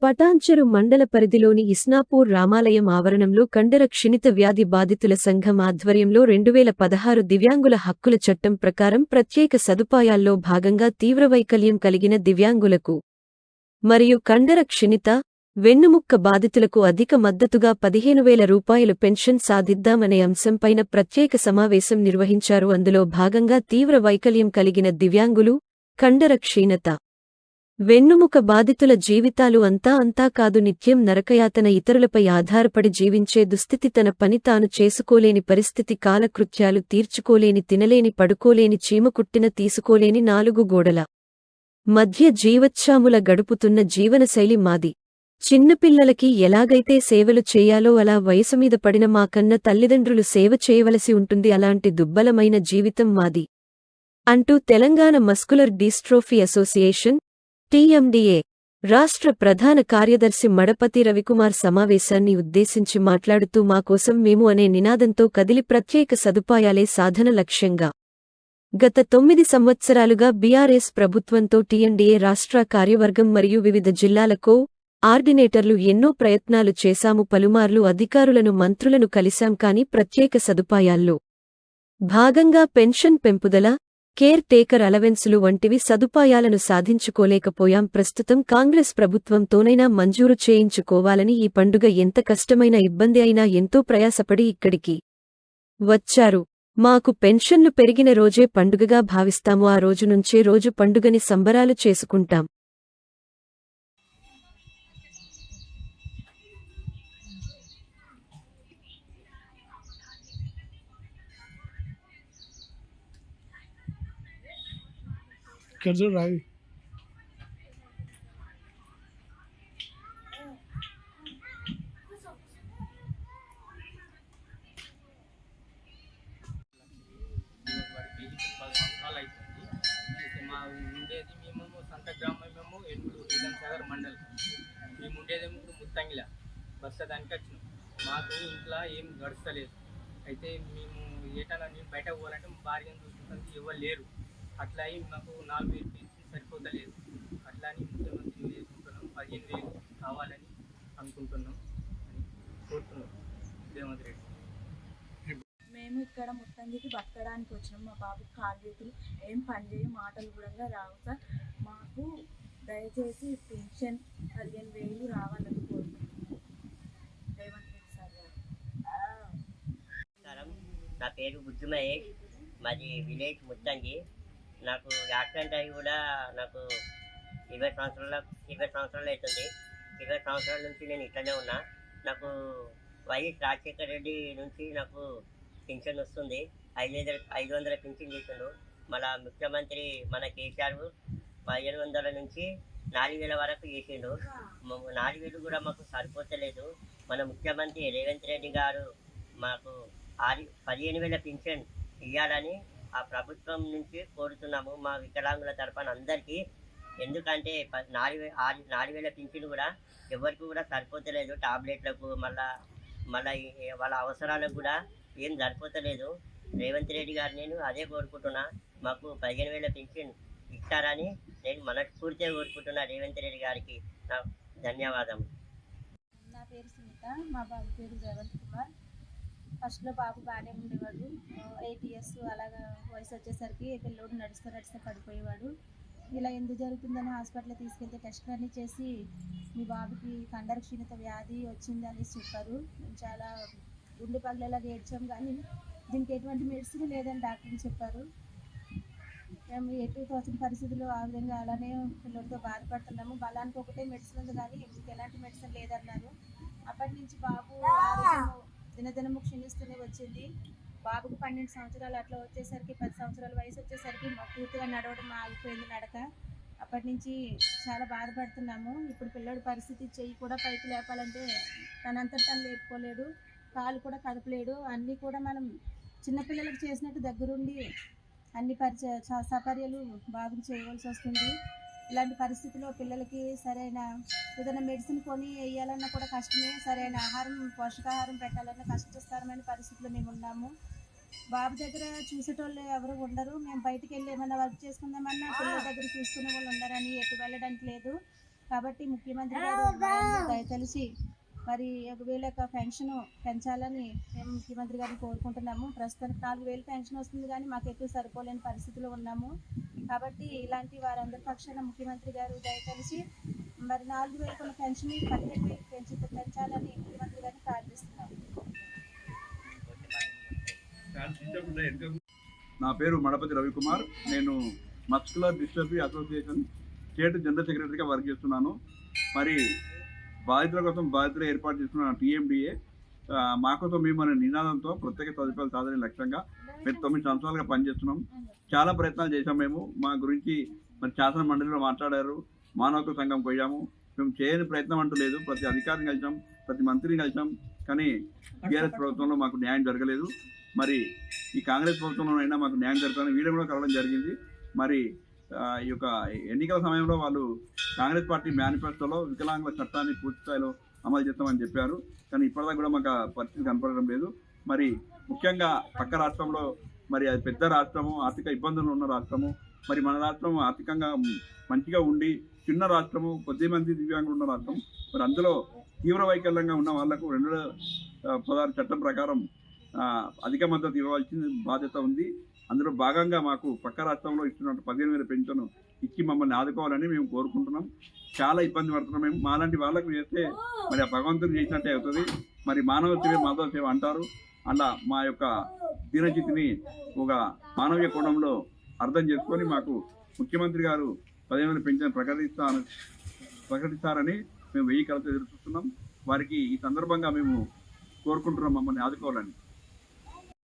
పటాన్చెరు మండల పరిధిలోని ఇస్నాపూర్ రామాలయం ఆవరణంలో కండర క్షిణిత వ్యాధి బాధితుల సంఘం ఆధ్వర్యంలో 2016 దివ్యాంగుల హక్కుల చట్టం ప్రకారం ప్రత్యేక సదుపాయాల్లో భాగంగా తీవ్రవైకల్యం కలిగిన దివ్యాంగులకు మరియు కండర క్షిణిత, వెన్నుముక్క బాధితులకు అధిక మద్దతుగా 15,000 రూపాయలు పెన్షన్ సాధిద్దామనే అంశంపైన ప్రత్యేక సమావేశం నిర్వహించారు. అందులో భాగంగా తీవ్ర వైకల్యం కలిగిన దివ్యాంగులు, కండర క్షీణత, వెన్నుముక బాధితుల జీవితాలు అంతా కాదు, నిత్యం నరకయాతన, ఇతరులపై ఆధారపడి జీవించే దుస్థితి, తన పని తాను చేసుకోలేని పరిస్థితి, కాలకృత్యాలు తీర్చుకోలేని, తినలేని, పడుకోలేని, చీమకుట్టిన తీసుకోలేని, నాలుగు గోడల మధ్య జీవచ్ఛాముల గడుపుతున్న జీవనశైలి మాది. చిన్నపిల్లలకి ఎలాగైతే సేవలు చేయాలో అలా వయసుమీద పడిన మా కన్న తల్లిదండ్రులు సేవ చేయవలసి ఉంటుంది. అలాంటి దుర్బలమైన జీవితం మాది అంటూ Telangana muscular dystrophy association TMDA రాష్ట్ర ప్రధాన కార్యదర్శి మడపతి రవికుమార్ సమావేశాన్ని ఉద్దేశించి మాట్లాడుతూ మా కోసం మేము అనే నినాదంతో కదిలి ప్రత్యేక సదుపాయాలే సాధన లక్ష్యంగా గత 9 సంవత్సరాలుగా బీఆర్ఎస్ ప్రభుత్వంతో TMDA రాష్ట్ర కార్యవర్గం మరియు వివిధ జిల్లాలకు ఆర్డినేటర్లు ఎన్నో ప్రయత్నాలు చేశాము. పలుమార్లు అధికారులను, మంత్రులను కలిశాం. కానీ ప్రత్యేక సదుపాయాల్లో భాగంగా పెన్షన్ పెంపుదల, కేర్ టేకర్ అలవెన్సులు వంటివి సదుపాయాలను సాధించుకోలేకపోయాం. ప్రస్తుతం కాంగ్రెస్ ప్రభుత్వంతోనైనా మంజూరు చేయించుకోవాలని, ఈ పండుగ ఎంత కష్టమైన, ఇబ్బంది అయినా ఎంతో ప్రయాసపడి ఇక్కడికి వచ్చారు. మాకు పెన్షన్లు పెరిగిన రోజే పండుగగా భావిస్తాము. ఆ రోజు నుంచే రోజు పండుగని సంబరాలు చేసుకుంటాం. రావి మా ఉండేది మేము సంత గ్రామం, మేము ఎన్నూరు సాగర్ మండలం. మేము ఉండేదేమో ఇప్పుడు ముత్తంగిల బస్సు దానికి వచ్చినాం. మాకు ఇంట్లో ఏం గడుస్తలేదు. అయితే మేము ఏటన్నా మేము బయటకు పోవాలంటే భార్యను చూసుకుంటానికి ఎవరు లేరు. అట్లా అయి మాకు 4,000 పెన్షన్ సరిపోతలేదు. అట్లా అని ముఖ్యమంత్రిని వేసుకుంటున్నాం. 15,000 కావాలని అనుకుంటున్నాం అని కోరుతున్నాం రేవంత్ రెడ్డి. మేము ఇక్కడ ముత్తంగికి బతకడానికి వచ్చినాం. మా బాబుకి కాలు చేతులు ఏం పని చేయ, మాటలు కూడా రావు సార్. మాకు దయచేసి పెన్షన్ 15,000 రావాలని కోరుకుంటున్నాం రేవంత్ రెడ్డి సార్ గారు. నా పేరు బుద్ధి మహేష్, మాది విలేజ్ ముత్తంగి. నాకు యాక్సిడెంట్ అయ్యి కూడా నాకు 20 సంవత్సరాలు అవుతుంది. 20 సంవత్సరాల నుంచి నేను ఇట్లనే ఉన్నా. నాకు వైఎస్ రాజశేఖర రెడ్డి నుంచి నాకు పింఛన్ వస్తుంది. 500 పింఛన్ చేసిండు. మన ముఖ్యమంత్రి మన కేసీఆర్ 1500 నుంచి 4,000 వరకు చేసిండు. 4,000 కూడా మాకు సరిపోతలేదు. మన ముఖ్యమంత్రి రేవంత్ రెడ్డి గారు మాకు 15,000 పింఛన్ ఇవ్వాలని ఆ ప్రభుత్వం నుంచి కోరుతున్నాము, మా వికలాంగుల తరఫున అందరికీ. ఎందుకంటే 4,000 పింఛన్ కూడా ఎవరికి కూడా సరిపోతలేదు. టాబ్లెట్లకు మళ్ళా వాళ్ళ అవసరాలకు కూడా ఏం సరిపోతలేదు. రేవంత్ రెడ్డి గారు నేను అదే కోరుకుంటున్నా, మాకు 15,000 పింఛన్ ఇస్తారని నేను మనస్ఫూర్తిగా కోరుకుంటున్నా రేవంత్ రెడ్డి గారికి. నా ధన్యవాదం. నా పేరు సునీత, మా బాబు పేరు రేవంత్ కుమార్. ఫస్ట్లో బాబు బాగానే ఉండేవాడు. 8 years అలాగా వయసు వచ్చేసరికి పిల్లోడు నడుస్తూ పడిపోయేవాడు. ఇలా ఎందుకు జరుగుతుందని హాస్పిటల్ తీసుకెళ్తే టెస్టులు అన్నీ చేసి మీ బాబుకి కండర క్షీణత వ్యాధి వచ్చింది అని చెప్పారు. మేము చాలా గుండె పగలేలాగా ఏడ్చాం, కానీ దీనికి ఎటువంటి మెడిసిన్ లేదని డాక్టర్ని చెప్పారు. మేము ఎటు తోచిన పరిస్థితుల్లో ఆ విధంగా అలానే పిల్లలతో బాధపడుతున్నాము. బలానికి ఒకటే మెడిసిన్ ఉంది, కానీ మీకు ఎలాంటి మెడిసిన్ లేదన్నారు. అప్పటి నుంచి బాబు దినదినము క్షీణిస్తూనే వచ్చింది. బాబుకు 12 సంవత్సరాలు అట్లా వచ్చేసరికి 10 సంవత్సరాల వయసు వచ్చేసరికి పూర్తిగా నడవడం ఆగిపోయింది, నడక. అప్పటి నుంచి చాలా బాధపడుతున్నాము. ఇప్పుడు పిల్లడి పరిస్థితి, చెయ్యి కూడా పైకి లేపాలంటే తనంతట తను లేపుకోలేడు, కాలు కూడా కదపలేడు. అన్నీ కూడా మనం చిన్నపిల్లలకు చేసినట్టు దగ్గరుండి అన్ని సపర్యలు బాబుకి చేయవలసి వస్తుంది. ఇలాంటి పరిస్థితుల్లో పిల్లలకి సరైన ఏదైనా మెడిసిన్ కొని వేయాలన్నా కూడా కష్టమే. సరైన ఆహారం, పోషకాహారం పెట్టాలన్నా కష్టతరమైన పరిస్థితుల్లో మేము ఉన్నాము. బాబు దగ్గర చూసేటోళ్ళు ఎవరు ఉండరు. మేము బయటికి వెళ్ళి ఏమైనా వర్క్ చేసుకుందామన్నా పిల్లల దగ్గర చూసుకునే వాళ్ళు ఉండరని ఎటు వెళ్ళడానికి లేదు. కాబట్టి ముఖ్యమంత్రి గారు దయతలిసి మరి వీళ్ళ యొక్క పెన్షన్ పెంచాలని మేము ముఖ్యమంత్రి గారిని కోరుకుంటున్నాము. ప్రస్తుతానికి 4,000 పెన్షన్ వస్తుంది కానీ మాకు ఎక్కువ సరిపోలేని పరిస్థితిలో ఉన్నాము. కాబట్టి ఇలాంటి వారందరి పక్షాన ముఖ్యమంత్రి గారు దయతలిసి మరి 4,000 కొన్న పెన్షన్ 17,000 పెంచాలని ముఖ్యమంత్రి గారిని ప్రార్థిస్తున్నాము. నా పేరు మడపతి రవికుమార్. నేను muscular dystrophy association state general సెక్రటరీగా వర్క్ చేస్తున్నాను. మరి బాధితుల కోసం బాధితులు ఏర్పాటు చేస్తున్న TMDA మా కోసం మేము అనే నినాదంతో ప్రత్యేక సదుపాయాలు సాధన లక్ష్యంగా మేము 9 సంవత్సరాలుగా పనిచేస్తున్నాం. చాలా ప్రయత్నాలు చేశాం. మేము మా గురించి మరి శాసన మండలిలో మాట్లాడారు, మానవ హక్కుల సంఘం పోయాము. మేము చేయని ప్రయత్నం అంటూ లేదు. ప్రతి అధికారిని కలిసాం, ప్రతి మంత్రిని కలిసాం, కానీ టీఆర్ఎస్ ప్రభుత్వంలో మాకు న్యాయం జరగలేదు. మరి ఈ కాంగ్రెస్ ప్రభుత్వంలోనైనా మాకు న్యాయం జరుగుతుందని వీళ్ళు కూడా కలవడం జరిగింది. మరి ఈ యొక్క ఎన్నికల సమయంలో వాళ్ళు కాంగ్రెస్ పార్టీ మేనిఫెస్టోలో వికలాంగుల చట్టాన్ని పూర్తి స్థాయిలో అమలు చేస్తామని చెప్పారు, కానీ ఇప్పటిదాకా కూడా మాకు పరిస్థితి కనపడడం లేదు. మరి ముఖ్యంగా పక్క రాష్ట్రంలో మరి అది పెద్ద రాష్ట్రము, ఆర్థిక ఇబ్బందులు ఉన్న రాష్ట్రము, మరి మన రాష్ట్రం ఆర్థికంగా మంచిగా ఉండి చిన్న రాష్ట్రము, కొద్దిమంది దివ్యాంగులు ఉన్న రాష్ట్రం. మరి అందులో తీవ్ర వైకల్యంగా ఉన్న వాళ్లకు 2016 చట్టం ప్రకారం అధిక మద్దతు ఇవ్వాల్సిన బాధ్యత ఉంది. అందులో భాగంగా మాకు పక్క రాష్ట్రంలో ఇస్తున్నట్టు 15,000 పెన్షన్ ఇచ్చి మమ్మల్ని ఆదుకోవాలని మేము కోరుకుంటున్నాం. చాలా ఇబ్బంది పడుతున్నాం. మేము మాలాంటి వాళ్ళకు చేస్తే మరి ఆ భగవంతుడు చేసినట్టే అవుతుంది. మరి మానవ సేవ మాధవ సేవ అంటారు. అలా మా యొక్క దీనచితిని ఒక మానవీయ కోణంలో అర్థం చేసుకొని మాకు ముఖ్యమంత్రి గారు 15,000 పెన్షన్ ప్రకటిస్తారని మేము 1000 కలతో ఎదురు చూస్తున్నాం. వారికి ఈ సందర్భంగా మేము కోరుకుంటున్నాం మమ్మల్ని ఆదుకోవాలని.